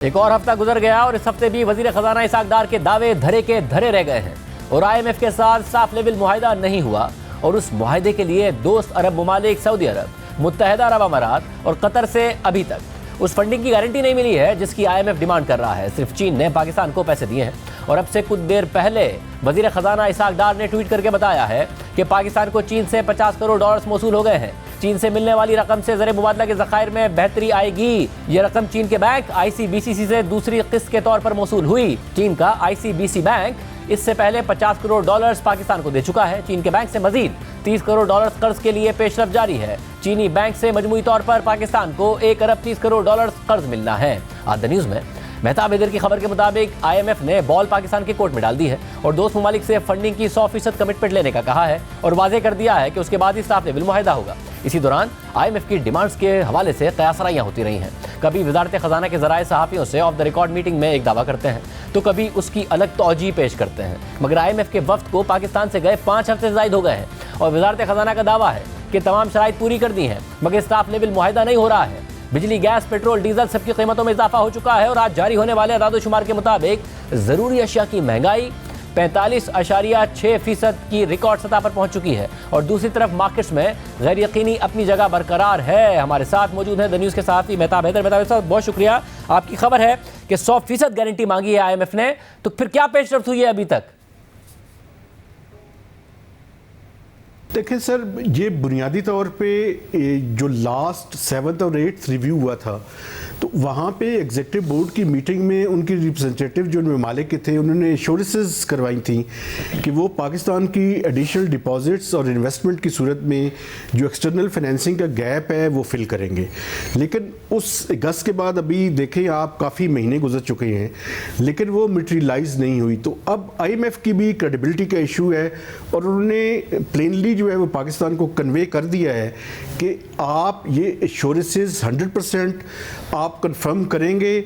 एक और हफ्ता गुजर गया और इस हफ्ते भी वजीर खजाना इसाक डार के दावे धरे के धरे रह गए हैं और IMF के साथ साफ लेवल मुआहिदा नहीं हुआ और उस मुआहिदे के लिए दोस्त अरब ममालिक सऊदी अरब, मुत्तहिदा अरब अमारात और कतर से अभी तक उस फंडिंग की गारंटी नहीं मिली है जिसकी IMF डिमांड कर रहा है। सिर्फ चीन ने पाकिस्तान को पैसे दिए हैं और अब से कुछ देर पहले वजीर खजाना इसाक डार ने ट्वीट करके बताया है कि पाकिस्तान को चीन से $50 करोड़ मौसूल हो गए हैं। चीन से मिलने वाली रकम से ज़र मुबादला के ज़खायर में बेहतरी आएगी। ये रकम चीन के बैंक ICBC से दूसरी किस्त के तौर पर मौसूल हुई। चीन का ICBC बैंक इससे पहले $50 करोड़ पाकिस्तान को दे चुका है। चीन के बैंक से मजीद $30 करोड़ कर्ज के लिए पेशरफ जारी है। चीनी बैंक से मजमूई तौर पर पाकिस्तान को $1 अरब 30 करोड़ कर्ज मिलना है। आज द न्यूज़ में मेहताब हैदर की खबर के मुताबिक IMF ने बॉल पाकिस्तान के कोर्ट में डाल दी है और दोस्त ममालिक से फंडिंग की 100% कमिटमेंट लेने का कहा है और वाजे कर दिया है कि उसके बाद ही साफ लेवल मुआहिदा होगा। इसी दौरान IMF की डिमांड्स के हवाले से कयासराइयाँ होती रही हैं। कभी वजारत खजाना के जराए सहाफ़ियों से ऑफ द रिकॉर्ड मीटिंग में एक दावा करते हैं तो कभी उसकी अलग तौजी पेश करते हैं, मगर IMF के वफ्द को पाकिस्तान से गए 5 हफ्ते ज़ायद हो गए हैं और वजारत खजाना का दावा है कि तमाम शराइत पूरी कर दी हैं मगर साफ लेवल मुआहिदा नहीं हो रहा है। बिजली, गैस, पेट्रोल, डीजल सबकी कीमतों में इजाफा हो चुका है और आज जारी होने वाले अदाद-ओ-शुमार के मुताबिक ज़रूरी अशिया की महंगाई 45.6% की रिकॉर्ड सतह पर पहुंच चुकी है और दूसरी तरफ मार्केट्स में गैर यकीनी अपनी जगह बरकरार है। हमारे साथ मौजूद है द न्यूज़ के सहाफ़ी मेहताब हैदर। मेहताब साहब, बहुत शुक्रिया। आपकी खबर है कि 100% गारंटी मांगी है IMF ने, तो फिर क्या पेशरफ्त हुई है अभी तक? देखिए सर, ये बुनियादी तौर पे जो लास्ट 7th और 8th रिव्यू हुआ था तो वहाँ पे एग्जीक्यूटिव बोर्ड की मीटिंग में उनके रिप्रेजेंटेटिव जो ममालिक के थे उन्होंने एश्योरेंसेस करवाई थी कि वो पाकिस्तान की एडिशनल डिपॉजिट्स और इन्वेस्टमेंट की सूरत में जो एक्सटर्नल फाइनेंसिंग का गैप है वो फिल करेंगे। लेकिन उस अगस्त के बाद अभी देखें आप, काफ़ी महीने गुजर चुके हैं लेकिन वो मटेरियलाइज नहीं हुई। तो अब IMF की भी क्रेडिबिलिटी का इशू है और उन्होंने प्लेनली जो है वो पाकिस्तान को कन्वे कर दिया है कि आप ये एश्योरेंसेस 100% आप कंफर्म करेंगे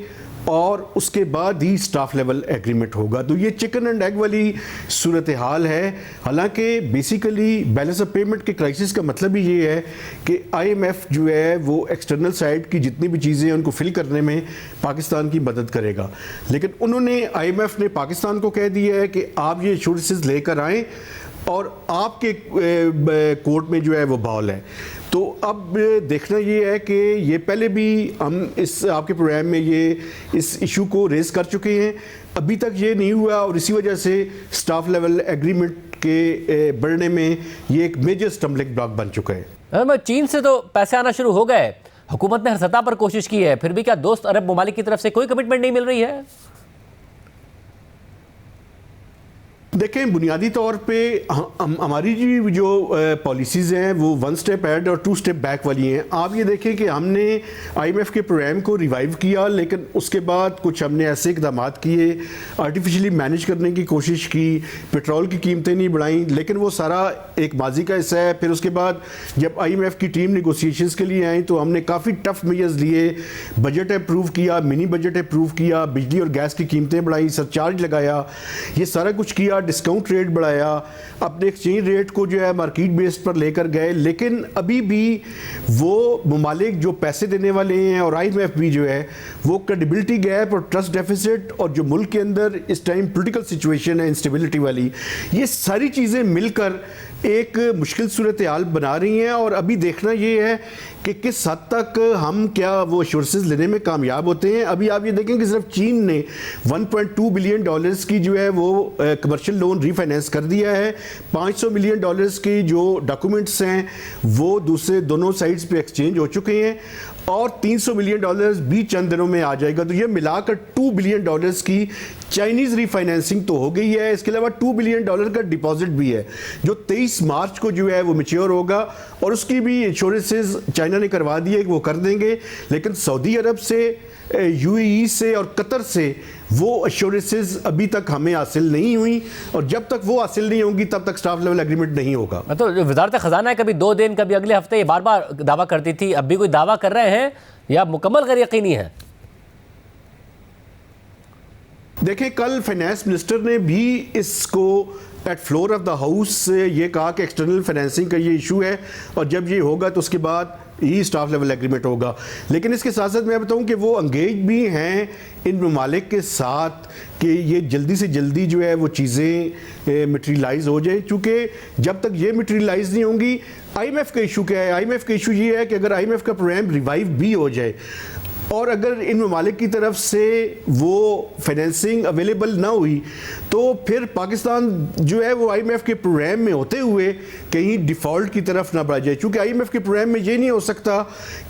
और उसके बाद ही स्टाफ लेवल एग्रीमेंट होगा। तो ये चिकन एंड एग वाली सूरत हाल है। हालांकि बेसिकली बैलेंस ऑफ पेमेंट के क्राइसिस का मतलब ही ये है कि IMF जो है वो एक्सटर्नल साइड की जितनी भी चीज़ें हैं उनको फिल करने में पाकिस्तान की मदद करेगा। लेकिन उन्होंने IMF ने पाकिस्तान को कह दिया है कि आप ये एश्योरेंसेस लेकर आएँ और आपके कोर्ट में जो है वो बॉल है। तो अब देखना ये है कि ये पहले भी हम इस आपके प्रोग्राम में ये इस इशू को रेज कर चुके हैं, अभी तक ये नहीं हुआ और इसी वजह से स्टाफ लेवल एग्रीमेंट के बढ़ने में ये एक मेजर स्टम्बलिंग ब्लॉक बन चुका है। चीन से तो पैसे आना शुरू हो गए, हुकूमत ने हर सतह पर कोशिश की है, फिर भी क्या दोस्त अरब ममालिक की तरफ से कोई कमिटमेंट नहीं मिल रही है? देखें, बुनियादी तौर पे हमारी जो पॉलिसीज़ हैं वो 1 स्टेप ऐड और 2 स्टेप बैक वाली हैं। आप ये देखें कि हमने IMF के प्रोग्राम को रिवाइव किया लेकिन उसके बाद कुछ हमने ऐसे इकदाम किए, आर्टिफिशियली मैनेज करने की कोशिश की, पेट्रोल की कीमतें नहीं बढ़ाई, लेकिन वो सारा एक माजी का हिस्सा है। फिर उसके बाद जब IMF की टीम निगोसिएशंस के लिए आई तो हमने काफ़ी टफ मेजर्स लिए, बजट अप्रूव किया, मिनी बजट अप्रूव किया, बिजली और गैस की कीमतें बढ़ाई, सरचार्ज लगाया, ये सारा कुछ किया, डिस्काउंट रेट बढ़ाया, अपने एक्सचेंज रेट को जो है मार्केट बेस्ड पर लेकर गए। लेकिन अभी भी वो ममालिक जो पैसे देने वाले हैं और IMF भी जो है वो क्रेडिबिलिटी गैप और ट्रस्ट डेफिसिट और जो मुल्क के अंदर इस टाइम पॉलिटिकल सिचुएशन है इंस्टेबिलिटी वाली, ये सारी चीज़ें मिलकर एक मुश्किल सूरत हाल बना रही हैं। और अभी देखना ये है कि किस हद तक हम क्या वो एश्योरेंसेस लेने में कामयाब होते हैं। अभी आप ये देखें कि सिर्फ चीन ने $1.2 बिलियन की जो है वो कमर्शियल लोन रीफाइनेंस कर दिया है। $500 मिलियन की जो डॉक्यूमेंट्स हैं वो दोनों साइड्स पे एक्सचेंज हो चुके हैं और $300 मिलियन भी चंद दिनों में आ जाएगा। तो ये मिलाकर $2 बिलियन की चाइनीज़ रीफाइनेंसिंग तो हो गई है। इसके अलावा $2 बिलियन का डिपॉजिट भी है जो 23 मार्च को जो है वो मैच्योर होगा और उसकी भी इंश्योरेंसेस चाइना ने करवा दी है कि वो कर देंगे। लेकिन सऊदी अरब से, UAE से और कतर से वो एश्योरेंसेस अभी तक हमें हासिल नहीं हुई और जब तक वो हासिल नहीं होंगी तब तक स्टाफ लेवल एग्रीमेंट नहीं होगा। तो वजारत खजाना है, कभी 2 दिन कभी अगले हफ्ते, ये बार बार दावा करती थी, अब भी कोई दावा कर रहे हैं या मुकम्मल गैर यकीनी है? देखें, कल फाइनेंस मिनिस्टर ने भी इसको at floor of the house ये कहा कि एक्सटर्नल फाइनेंसिंग का ये इशू है और जब ये होगा तो उसके बाद ही स्टाफ लेवल एग्रीमेंट होगा। लेकिन इसके साथ साथ मैं बताऊं कि वो एंगेज भी हैं इन ममालिक के साथ कि ये जल्दी से जल्दी जो है वो चीज़ें मटेरियलाइज हो जाए, चूँकि जब तक ये मटेरियलाइज नहीं होंगी। IMF का इशू क्या है? IMF का इशू ये है कि अगर IMF का प्रोग्राम रिवाइव भी हो जाए और अगर इन ममालिक की तरफ से वो फाइनेंसिंग अवेलेबल ना हुई तो फिर पाकिस्तान जो है वो IMF के प्रोग्राम में होते हुए कहीं डिफ़ॉल्ट की तरफ ना बढ़ जाए, क्योंकि IMF के प्रोग्राम में ये नहीं हो सकता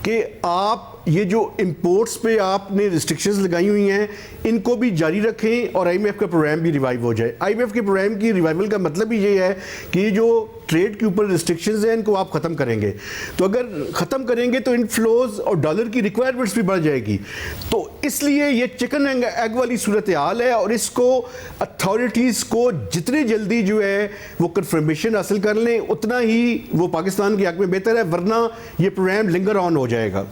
कि आप ये जो इंपोर्ट्स पे आपने रिस्ट्रिक्शंस लगाई हुई हैं इनको भी जारी रखें और IMF का प्रोग्राम भी रिवाइव हो जाए। IMF के प्रोग्राम की रिवाइवल का मतलब ही ये है कि ये जो ट्रेड के ऊपर रिस्ट्रिक्शंस हैं इनको आप ख़त्म करेंगे। तो अगर ख़त्म करेंगे तो इनफ्लोज और डॉलर की रिक्वायरमेंट्स भी बढ़ जाएगी। तो इसलिए ये चिकन एंड एग वाली सूरत हाल है और इसको अथॉरिटीज़ को जितनी जल्दी जो है वो कंफर्मेशन हासिल कर लें उतना ही वो पाकिस्तान के हक़ में बेहतर है, वरना ये प्रोग्राम लिंगर ऑन हो जाएगा।